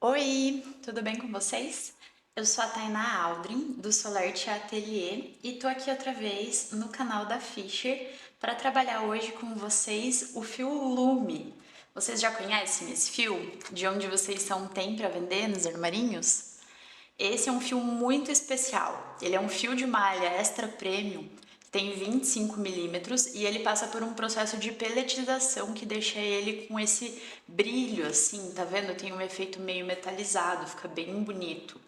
Oi, tudo bem com vocês? Eu sou a Tainá Aldrin, do Solarte Atelier, e tô aqui outra vez no canal da Fischer para trabalhar hoje com vocês o fio Lume. Vocês já conhecem esse fio? De onde vocês são tem para vender nos armarinhos? Esse é um fio muito especial. Ele é um fio de malha extra premium, tem 25 milímetros e ele passa por um processo de peletização que deixa ele com esse brilho assim, tá vendo? Tem um efeito meio metalizado, fica bem bonito.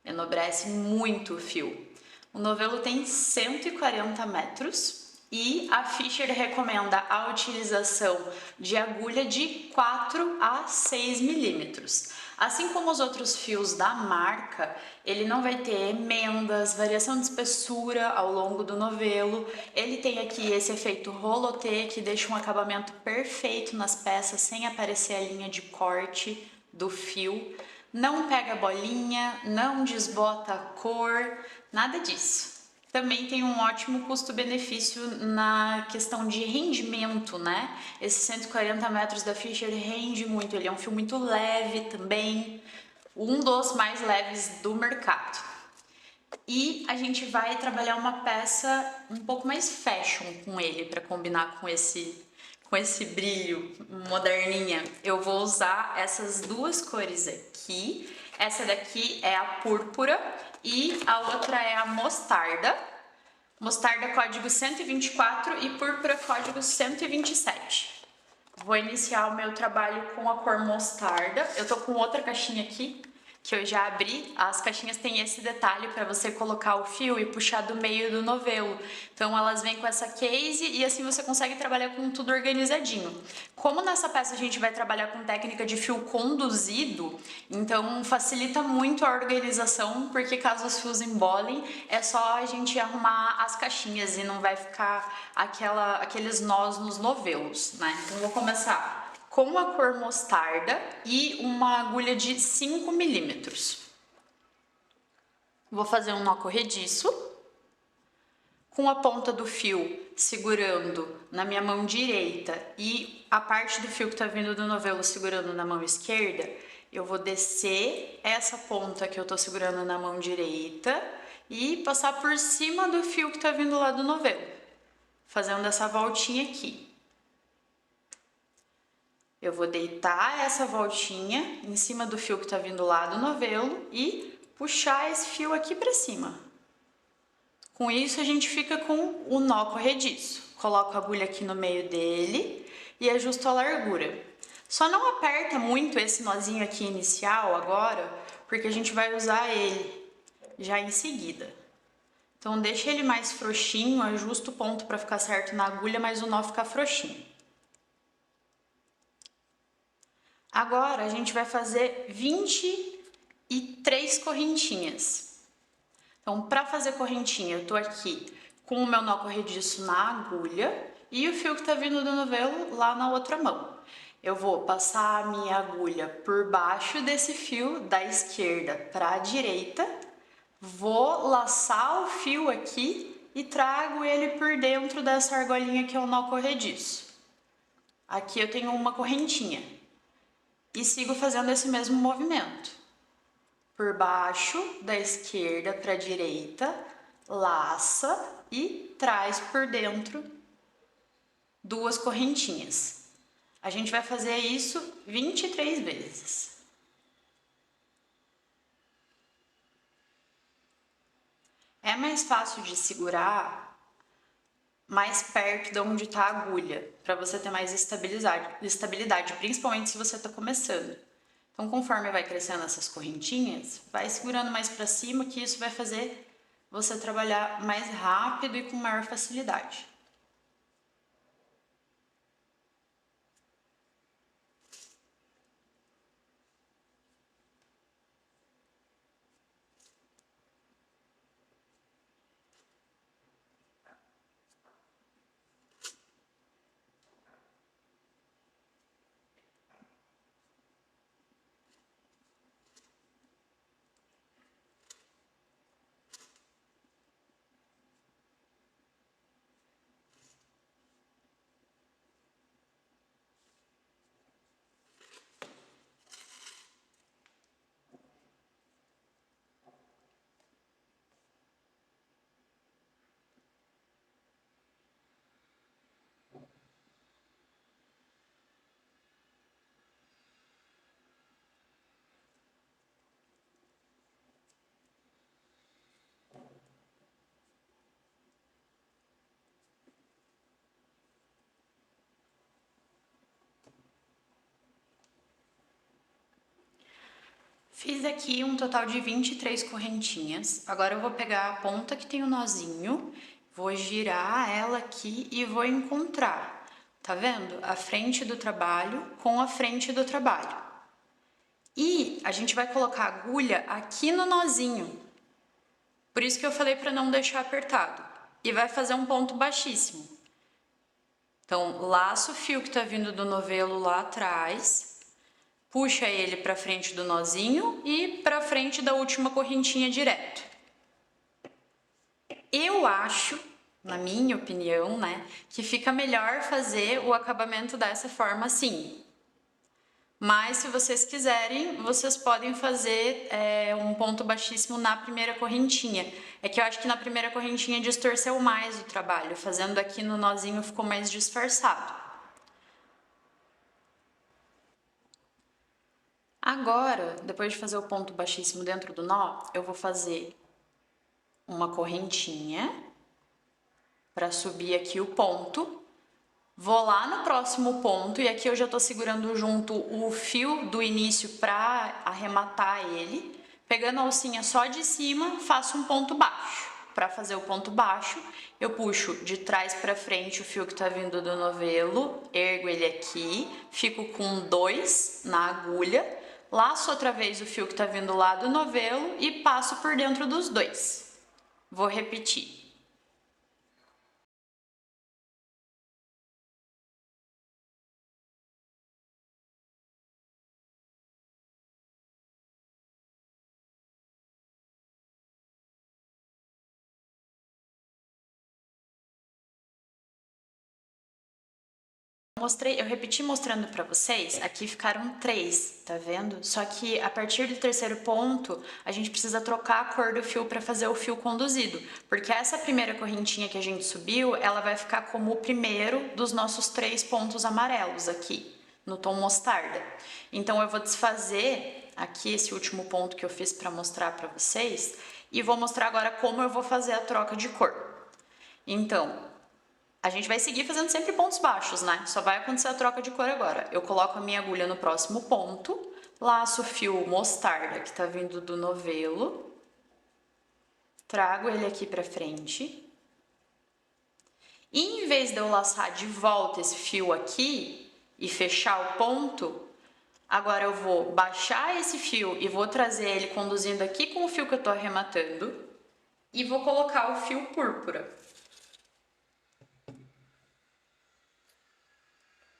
Enobrece muito o fio. O novelo tem 140 metros e a Fischer recomenda a utilização de agulha de 4 a 6 milímetros. Assim como os outros fios da marca, ele não vai ter emendas, variação de espessura ao longo do novelo. Ele tem aqui esse efeito rolotê que deixa um acabamento perfeito nas peças sem aparecer a linha de corte do fio. Não pega bolinha, não desbota a cor, nada disso. Também tem um ótimo custo-benefício na questão de rendimento, né? Esses 140 metros da Fischer rende muito, ele é um fio muito leve também, um dos mais leves do mercado. E a gente vai trabalhar uma peça um pouco mais fashion com ele para combinar com esse brilho moderninha. Eu vou usar essas duas cores aqui. Essa daqui é a púrpura e a outra é a mostarda. Mostarda código 124 e púrpura código 127. Vou iniciar o meu trabalho com a cor mostarda. Eu tô com outra caixinha aqui que eu já abri. As caixinhas têm esse detalhe para você colocar o fio e puxar do meio do novelo. Então elas vêm com essa case e assim você consegue trabalhar com tudo organizadinho. Como nessa peça a gente vai trabalhar com técnica de fio conduzido, então facilita muito a organização, porque caso os fios embolem, é só a gente arrumar as caixinhas e não vai ficar aqueles nós nos novelos, né? Então vou começar com a cor mostarda e uma agulha de 5 milímetros. Vou fazer um nó corrediço, com a ponta do fio segurando na minha mão direita e a parte do fio que tá vindo do novelo segurando na mão esquerda. Eu vou descer essa ponta que eu tô segurando na mão direita e passar por cima do fio que tá vindo lá do novelo, fazendo essa voltinha aqui. Eu vou deitar essa voltinha em cima do fio que tá vindo lá do novelo e puxar esse fio aqui pra cima. Com isso a gente fica com o nó corrediço. Coloco a agulha aqui no meio dele e ajusto a largura. Só não aperta muito esse nozinho aqui inicial agora, porque a gente vai usar ele já em seguida. Então deixa ele mais frouxinho, ajusta o ponto para ficar certo na agulha, mas o nó ficar frouxinho. Agora a gente vai fazer 23 correntinhas. Então, para fazer correntinha, eu tô aqui com o meu nó corrediço na agulha e o fio que tá vindo do novelo lá na outra mão. Eu vou passar a minha agulha por baixo desse fio da esquerda para a direita, vou laçar o fio aqui e trago ele por dentro dessa argolinha que é o nó corrediço. Aqui eu tenho uma correntinha e sigo fazendo esse mesmo movimento. Por baixo, da esquerda para a direita, laça e traz por dentro duas correntinhas. A gente vai fazer isso 23 vezes. É mais fácil de segurar mais perto de onde está a agulha, para você ter mais estabilidade, principalmente se você está começando. Então, conforme vai crescendo essas correntinhas, vai segurando mais para cima, que isso vai fazer você trabalhar mais rápido e com maior facilidade. Fiz aqui um total de 23 correntinhas. Agora eu vou pegar a ponta que tem o nozinho, vou girar ela aqui e vou encontrar, tá vendo? A frente do trabalho com a frente do trabalho. E a gente vai colocar a agulha aqui no nozinho. Por isso que eu falei para não deixar apertado. E vai fazer um ponto baixíssimo. Então, laça o fio que tá vindo do novelo lá atrás, puxa ele para frente do nozinho e para frente da última correntinha direto. Eu acho, na minha opinião, né, que fica melhor fazer o acabamento dessa forma assim. Mas se vocês quiserem, vocês podem fazer um ponto baixíssimo na primeira correntinha. É que eu acho que na primeira correntinha distorceu mais o trabalho, fazendo aqui no nozinho ficou mais disfarçado. Agora, depois de fazer o ponto baixíssimo dentro do nó, eu vou fazer uma correntinha para subir aqui o ponto. Vou lá no próximo ponto e aqui eu já tô segurando junto o fio do início para arrematar ele. Pegando a alcinha só de cima, faço um ponto baixo. Para fazer o ponto baixo, eu puxo de trás para frente o fio que tá vindo do novelo, ergo ele aqui, fico com 2 na agulha, laço outra vez o fio que tá vindo lá do novelo e passo por dentro dos 2. Vou repetir. Eu repeti mostrando para vocês, aqui ficaram 3, tá vendo? Só que a partir do terceiro ponto, a gente precisa trocar a cor do fio para fazer o fio conduzido, porque essa primeira correntinha que a gente subiu, ela vai ficar como o primeiro dos nossos 3 pontos amarelos aqui, no tom mostarda. Então eu vou desfazer aqui esse último ponto que eu fiz para mostrar para vocês, e vou mostrar agora como eu vou fazer a troca de cor. Então, a gente vai seguir fazendo sempre pontos baixos, né? Só vai acontecer a troca de cor agora. Eu coloco a minha agulha no próximo ponto, laço o fio mostarda que tá vindo do novelo, trago ele aqui pra frente. E em vez de eu laçar de volta esse fio aqui e fechar o ponto, agora eu vou baixar esse fio e vou trazer ele conduzindo aqui com o fio que eu tô arrematando e vou colocar o fio púrpura.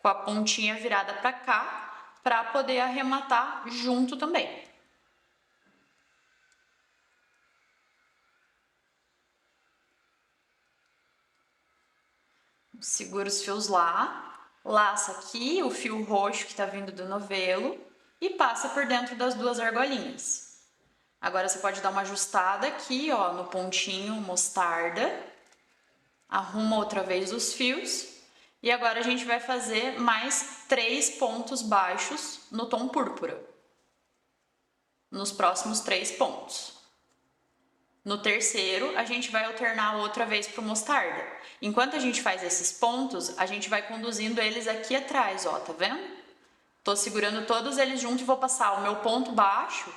Com a pontinha virada para cá, para poder arrematar junto também. Segura os fios lá, laça aqui o fio roxo que está vindo do novelo e passa por dentro das 2 argolinhas. Agora você pode dar uma ajustada aqui, ó, no pontinho mostarda, arruma outra vez os fios. E agora a gente vai fazer mais 3 pontos baixos no tom púrpura, nos próximos 3 pontos. No terceiro, a gente vai alternar outra vez para o mostarda. Enquanto a gente faz esses pontos, a gente vai conduzindo eles aqui atrás, ó, tá vendo? Tô segurando todos eles juntos e vou passar o meu ponto baixo,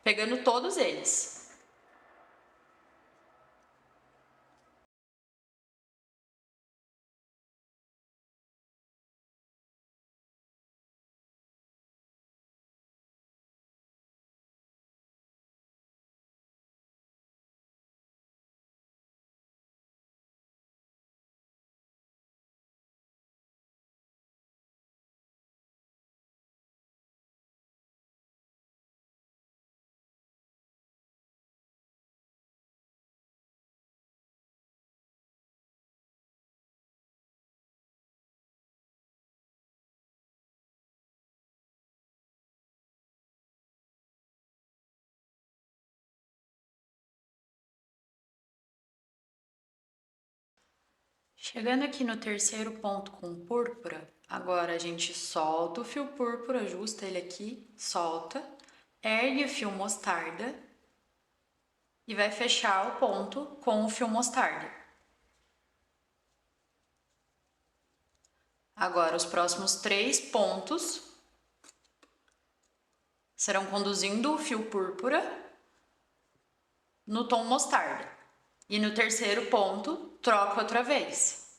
pegando todos eles. Chegando aqui no terceiro ponto com púrpura, agora a gente solta o fio púrpura, ajusta ele aqui, solta, ergue o fio mostarda e vai fechar o ponto com o fio mostarda. Agora, os próximos 3 pontos serão conduzindo o fio púrpura no tom mostarda. E no terceiro ponto, troco outra vez.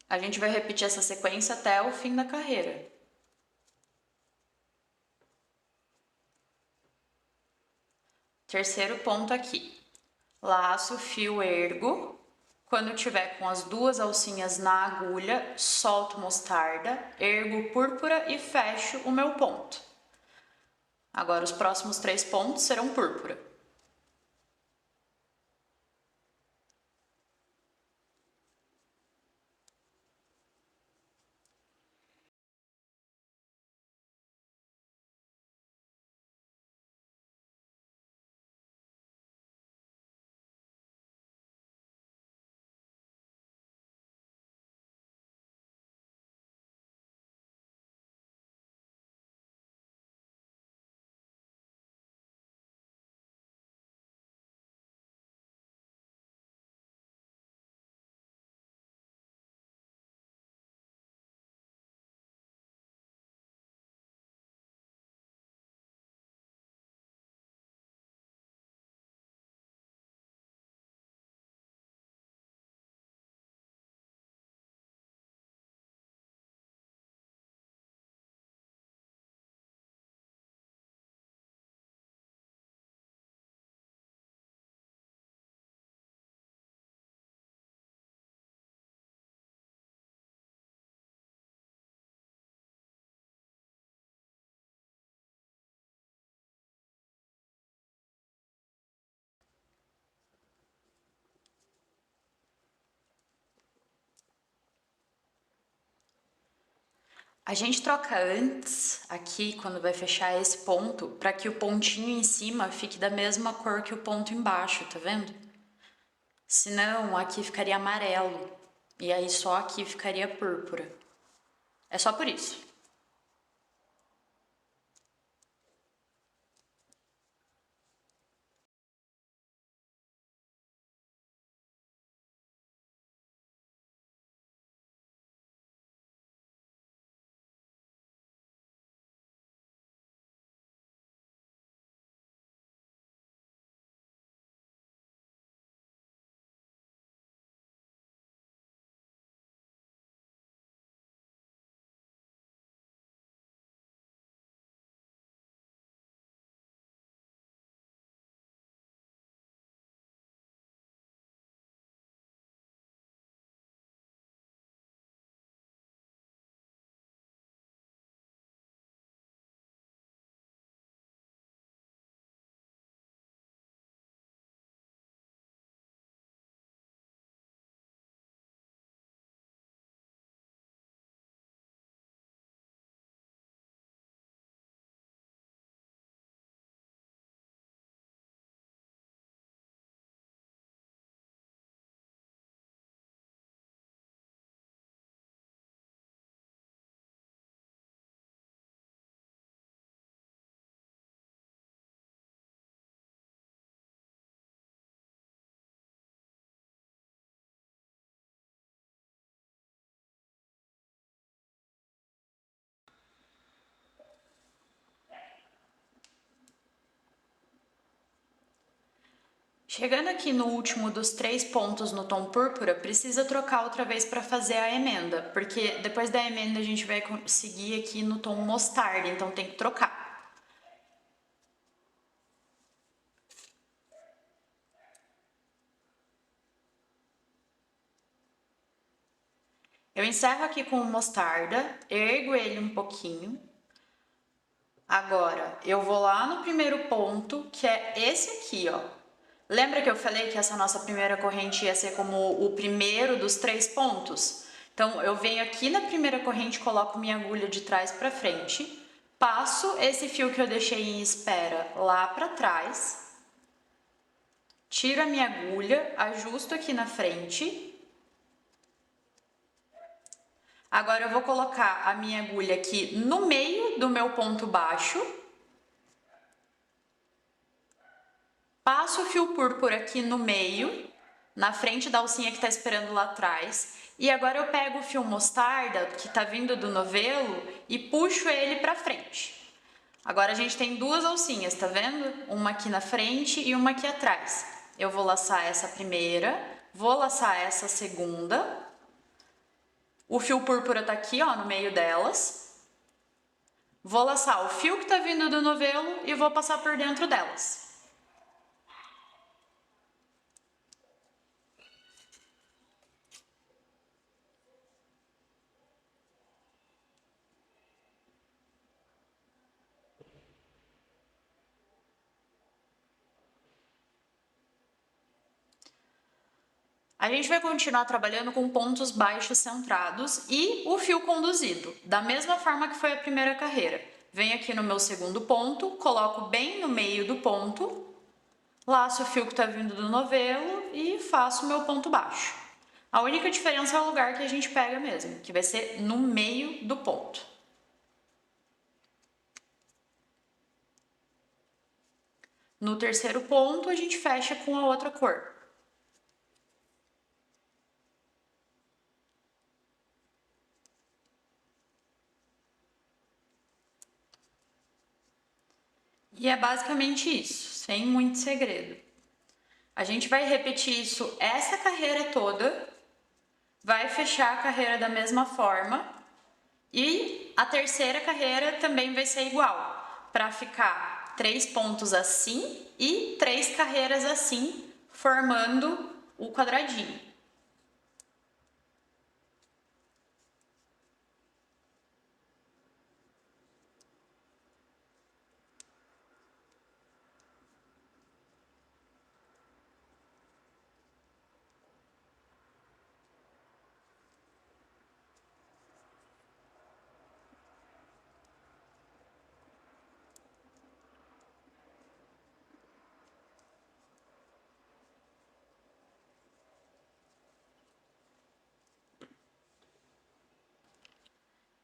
A gente vai repetir essa sequência até o fim da carreira. Terceiro ponto aqui. Laço, fio, ergo. Quando tiver com as duas alcinhas na agulha, solto mostarda, ergo púrpura e fecho o meu ponto. Agora os próximos 3 pontos serão púrpura. A gente troca antes, aqui, quando vai fechar esse ponto, para que o pontinho em cima fique da mesma cor que o ponto embaixo, tá vendo? Senão, aqui ficaria amarelo, e aí só aqui ficaria púrpura. É só por isso. Chegando aqui no último dos 3 pontos no tom púrpura, precisa trocar outra vez para fazer a emenda, porque depois da emenda a gente vai seguir aqui no tom mostarda, então tem que trocar. Eu encerro aqui com o mostarda, ergo ele um pouquinho. Agora, eu vou lá no primeiro ponto, que é esse aqui, ó. Lembra que eu falei que essa nossa primeira corrente ia ser como o primeiro dos 3 pontos? Então, eu venho aqui na primeira corrente, coloco minha agulha de trás para frente, passo esse fio que eu deixei em espera lá para trás, tiro a minha agulha, ajusto aqui na frente. Agora eu vou colocar a minha agulha aqui no meio do meu ponto baixo. Passo o fio púrpura aqui no meio, na frente da alcinha que tá esperando lá atrás. E agora eu pego o fio mostarda, que tá vindo do novelo, e puxo ele pra frente. Agora a gente tem duas alcinhas, tá vendo? Uma aqui na frente e uma aqui atrás. Eu vou laçar essa primeira, vou laçar essa segunda. O fio púrpura tá aqui, ó, no meio delas. Vou laçar o fio que tá vindo do novelo e vou passar por dentro delas. A gente vai continuar trabalhando com pontos baixos centrados e o fio conduzido, da mesma forma que foi a primeira carreira. Venho aqui no meu segundo ponto, coloco bem no meio do ponto, laço o fio que está vindo do novelo e faço o meu ponto baixo. A única diferença é o lugar que a gente pega mesmo, que vai ser no meio do ponto. No terceiro ponto, a gente fecha com a outra cor. E é basicamente isso, sem muito segredo. A gente vai repetir isso essa carreira toda, vai fechar a carreira da mesma forma e a terceira carreira também vai ser igual, para ficar 3 pontos assim e 3 carreiras assim, formando o quadradinho.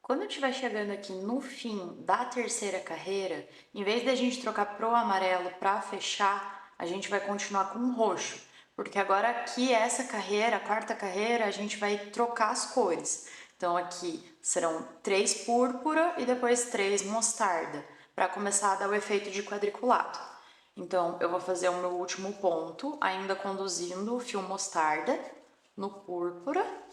Quando estiver chegando aqui no fim da terceira carreira, em vez de a gente trocar pro amarelo para fechar, a gente vai continuar com o roxo, porque agora aqui essa carreira, a quarta carreira, a gente vai trocar as cores. Então aqui serão 3 púrpura e depois 3 mostarda, para começar a dar o efeito de quadriculado. Então eu vou fazer o meu último ponto, ainda conduzindo o fio mostarda no púrpura.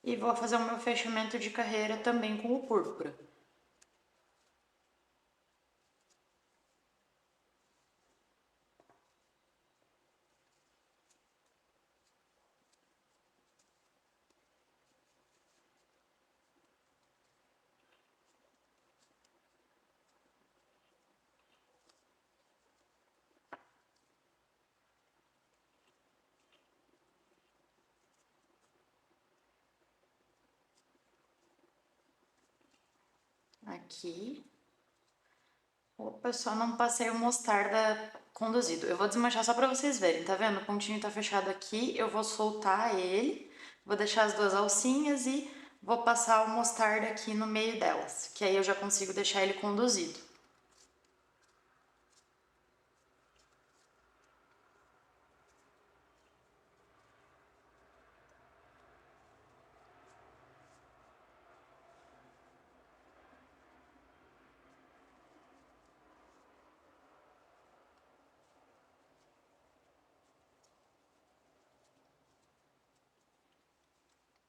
E vou fazer o meu fechamento de carreira também com o púrpura. Aqui. Opa, só não passei o mostarda conduzido. Eu vou desmanchar só pra vocês verem, tá vendo? O pontinho tá fechado aqui, eu vou soltar ele, vou deixar as duas alcinhas e vou passar o mostarda aqui no meio delas, que aí eu já consigo deixar ele conduzido.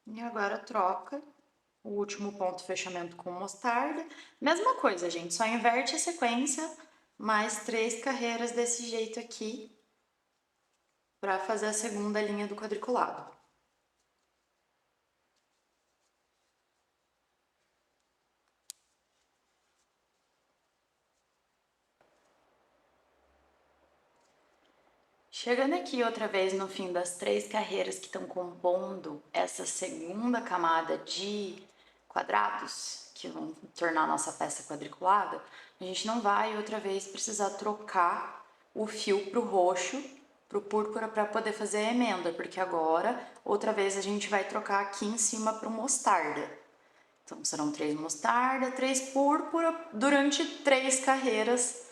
E agora troca o último ponto fechamento com mostarda. Mesma coisa, gente, só inverte a sequência, mais 3 carreiras desse jeito aqui, para fazer a segunda linha do quadriculado. Chegando aqui outra vez no fim das 3 carreiras que estão compondo essa segunda camada de quadrados, que vão tornar a nossa peça quadriculada, a gente não vai outra vez precisar trocar o fio para o roxo, para o púrpura, para poder fazer a emenda, porque agora, outra vez, a gente vai trocar aqui em cima para o mostarda. Então, serão 3 mostarda, 3 púrpura, durante 3 carreiras,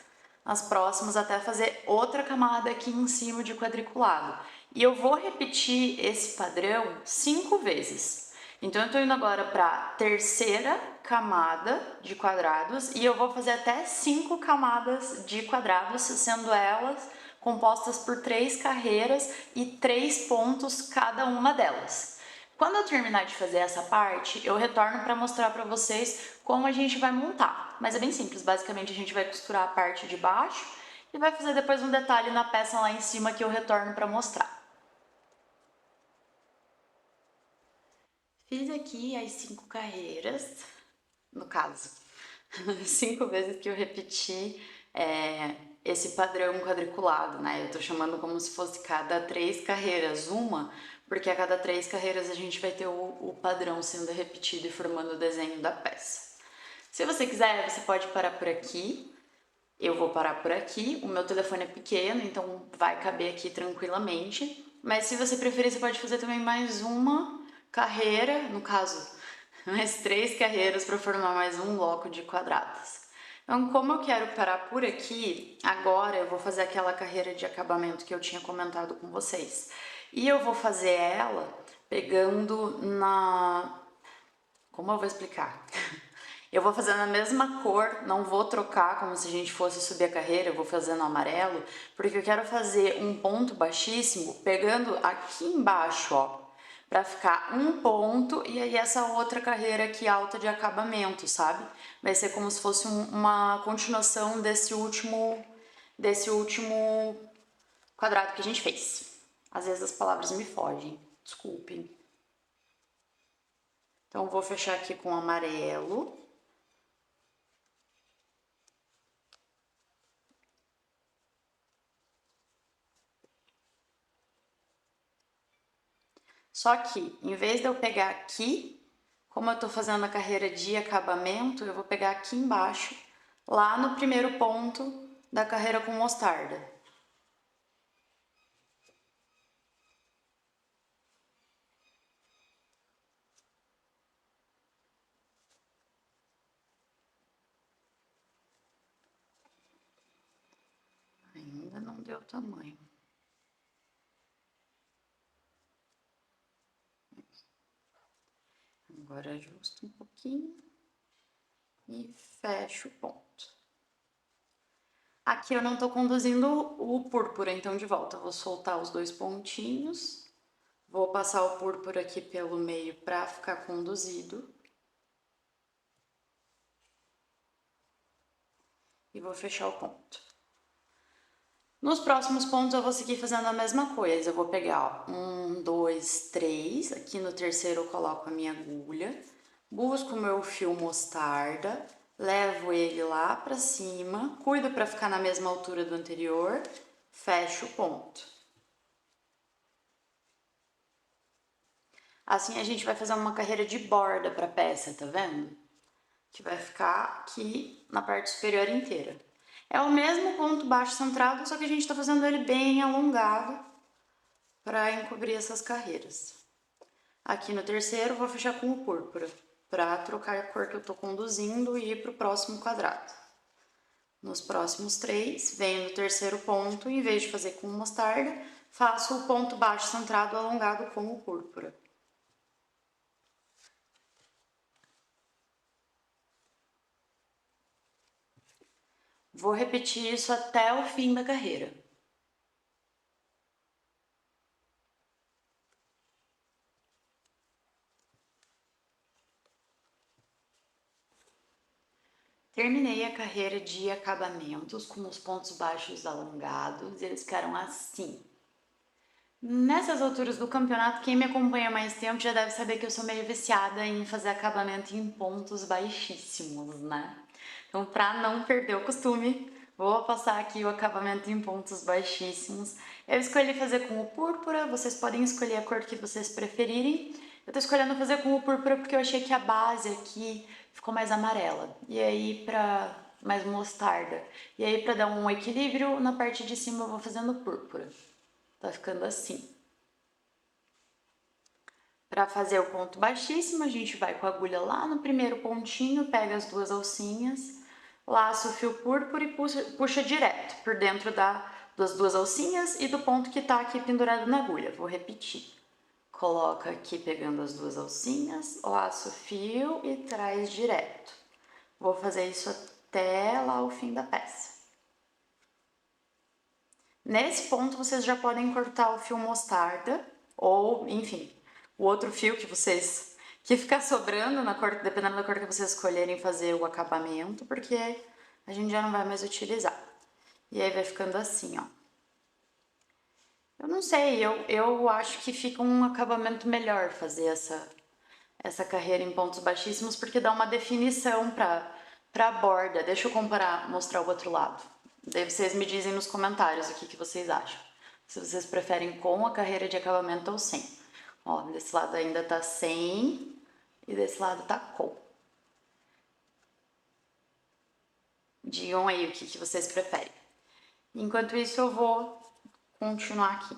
as próximas até fazer outra camada aqui em cima de quadriculado. E eu vou repetir esse padrão 5 vezes. Então, eu tô indo agora para a terceira camada de quadrados e eu vou fazer até 5 camadas de quadrados, sendo elas compostas por 3 carreiras e 3 pontos cada uma delas. Quando eu terminar de fazer essa parte, eu retorno para mostrar para vocês como a gente vai montar. Mas é bem simples, basicamente a gente vai costurar a parte de baixo e vai fazer depois um detalhe na peça lá em cima que eu retorno para mostrar. Fiz aqui as 5 carreiras, no caso, 5 vezes que eu repeti esse padrão quadriculado, né? Eu tô chamando como se fosse cada 3 carreiras uma, porque a cada 3 carreiras a gente vai ter o padrão sendo repetido e formando o desenho da peça. Se você quiser, você pode parar por aqui. Eu vou parar por aqui. O meu telefone é pequeno, então vai caber aqui tranquilamente. Mas se você preferir, você pode fazer também mais uma carreira, no caso, mais 3 carreiras para formar mais um bloco de quadrados. Então, como eu quero parar por aqui, agora eu vou fazer aquela carreira de acabamento que eu tinha comentado com vocês. E eu vou fazer ela pegando na... Como eu vou explicar? Eu vou fazer na mesma cor, não vou trocar como se a gente fosse subir a carreira, eu vou fazer no amarelo, porque eu quero fazer um ponto baixíssimo, pegando aqui embaixo, ó, pra ficar um ponto e aí essa outra carreira aqui alta de acabamento, sabe? Vai ser como se fosse uma continuação desse último quadrado que a gente fez. Às vezes as palavras me fogem, desculpem. Então, vou fechar aqui com amarelo. Só que, em vez de eu pegar aqui, como eu tô fazendo a carreira de acabamento, eu vou pegar aqui embaixo, lá no primeiro ponto da carreira com mostarda. Ainda não deu tamanho. Agora ajusto um pouquinho e fecho o ponto. Aqui eu não tô conduzindo o púrpura, então de volta eu vou soltar os 2 pontinhos, vou passar o púrpura aqui pelo meio para ficar conduzido. E vou fechar o ponto. Nos próximos pontos eu vou seguir fazendo a mesma coisa, eu vou pegar, ó, 1, 2, 3, aqui no terceiro eu coloco a minha agulha, busco o meu fio mostarda, levo ele lá pra cima, cuido para ficar na mesma altura do anterior, fecho o ponto. Assim a gente vai fazer uma carreira de borda pra peça, tá vendo? Que vai ficar aqui na parte superior inteira. É o mesmo ponto baixo centrado, só que a gente tá fazendo ele bem alongado para encobrir essas carreiras. Aqui no terceiro, vou fechar com o púrpura, para trocar a cor que eu tô conduzindo e ir pro próximo quadrado. Nos próximos 3, venho no terceiro ponto, em vez de fazer com mostarda, faço o ponto baixo centrado alongado com o púrpura. Vou repetir isso até o fim da carreira. Terminei a carreira de acabamentos com os pontos baixos alongados e eles ficaram assim. Nessas alturas do campeonato, quem me acompanha há mais tempo já deve saber que eu sou meio viciada em fazer acabamento em pontos baixíssimos, né? Então, para não perder o costume, vou passar aqui o acabamento em pontos baixíssimos. Eu escolhi fazer com o púrpura, vocês podem escolher a cor que vocês preferirem. Eu tô escolhendo fazer com o púrpura porque eu achei que a base aqui ficou mais amarela. E aí, mais mostarda. E aí, para dar um equilíbrio, na parte de cima eu vou fazendo púrpura. Tá ficando assim. Para fazer o ponto baixíssimo, a gente vai com a agulha lá no primeiro pontinho, pega as 2 alcinhas, laça o fio púrpura e puxa direto por dentro da das duas alcinhas e do ponto que tá aqui pendurado na agulha. Vou repetir. Coloca aqui pegando as duas alcinhas, laça o fio e traz direto. Vou fazer isso até lá o fim da peça. Nesse ponto, vocês já podem cortar o fio mostarda ou, enfim, o outro fio que ficar sobrando, dependendo da cor que vocês escolherem fazer o acabamento, porque a gente já não vai mais utilizar. E aí vai ficando assim, ó. Eu não sei, eu acho que fica um acabamento melhor fazer essa carreira em pontos baixíssimos, porque dá uma definição pra borda. Deixa eu mostrar o outro lado. Daí vocês me dizem nos comentários o que vocês acham. Se vocês preferem com a carreira de acabamento ou sem. Ó, desse lado ainda tá sem e desse lado tá com. Digam aí o que vocês preferem. Enquanto isso, eu vou continuar aqui.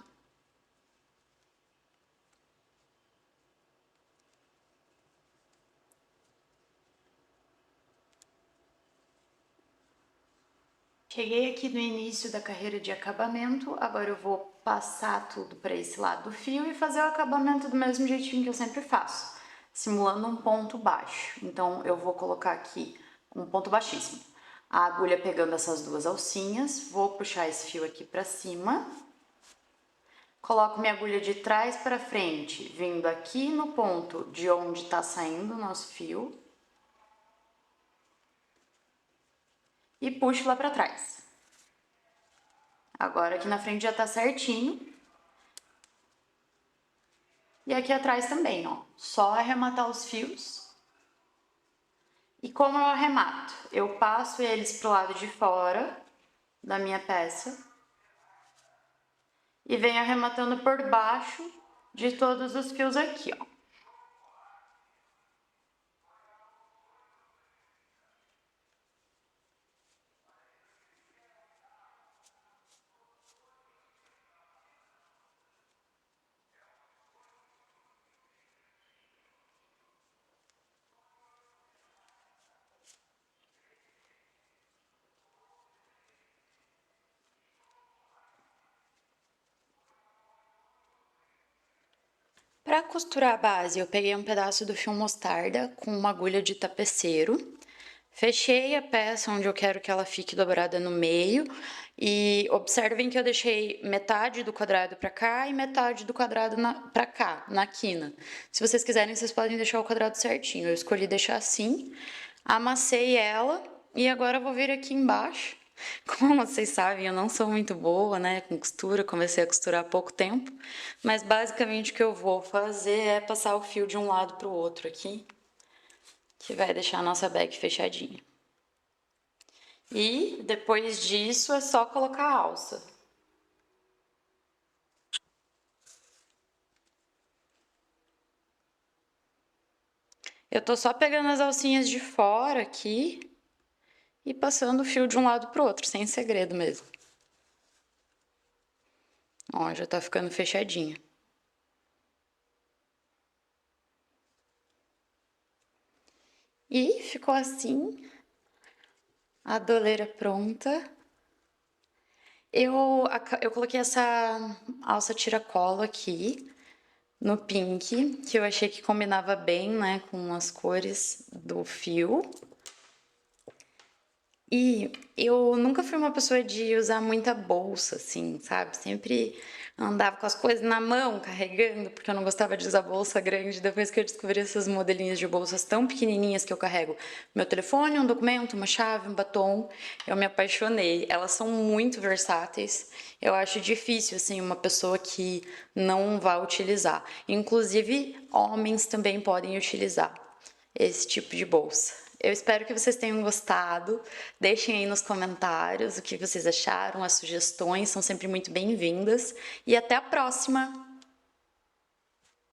Cheguei aqui no início da carreira de acabamento, agora eu vou passar tudo para esse lado do fio e fazer o acabamento do mesmo jeitinho que eu sempre faço, simulando um ponto baixo. Então eu vou colocar aqui um ponto baixíssimo. A agulha pegando essas duas alcinhas, vou puxar esse fio aqui para cima. Coloco minha agulha de trás para frente, vindo aqui no ponto de onde está saindo o nosso fio. E puxo lá para trás. Agora aqui na frente já tá certinho. E aqui atrás também, ó. Só arrematar os fios. E como eu arremato? Eu passo eles pro lado de fora da minha peça. E venho arrematando por baixo de todos os fios aqui, ó. Para costurar a base, eu peguei um pedaço do fio mostarda com uma agulha de tapeceiro, fechei a peça onde eu quero que ela fique dobrada no meio e observem que eu deixei metade do quadrado para cá e metade do quadrado para cá, na quina. Se vocês quiserem, vocês podem deixar o quadrado certinho. Eu escolhi deixar assim, amassei ela e agora eu vou vir aqui embaixo. Como vocês sabem, eu não sou muito boa, né, com costura, comecei a costurar há pouco tempo, mas basicamente o que eu vou fazer é passar o fio de um lado para o outro aqui, que vai deixar a nossa bag fechadinha. E depois disso é só colocar a alça. Eu tô só pegando as alcinhas de fora aqui e passando o fio de um lado pro outro, sem segredo mesmo. Ó, já tá ficando fechadinha. E ficou assim, a doleira pronta. Eu coloquei essa alça tiracolo aqui no pink, que eu achei que combinava bem, né, com as cores do fio. E eu nunca fui uma pessoa de usar muita bolsa, assim, sabe? Sempre andava com as coisas na mão, carregando, porque eu não gostava de usar bolsa grande. Depois que eu descobri essas modelinhas de bolsas tão pequenininhas que eu carrego meu telefone, um documento, uma chave, um batom, eu me apaixonei. Elas são muito versáteis. Eu acho difícil, assim, uma pessoa que não vá utilizar. Inclusive, homens também podem utilizar esse tipo de bolsa. Eu espero que vocês tenham gostado. Deixem aí nos comentários o que vocês acharam, as sugestões são sempre muito bem-vindas. E até a próxima!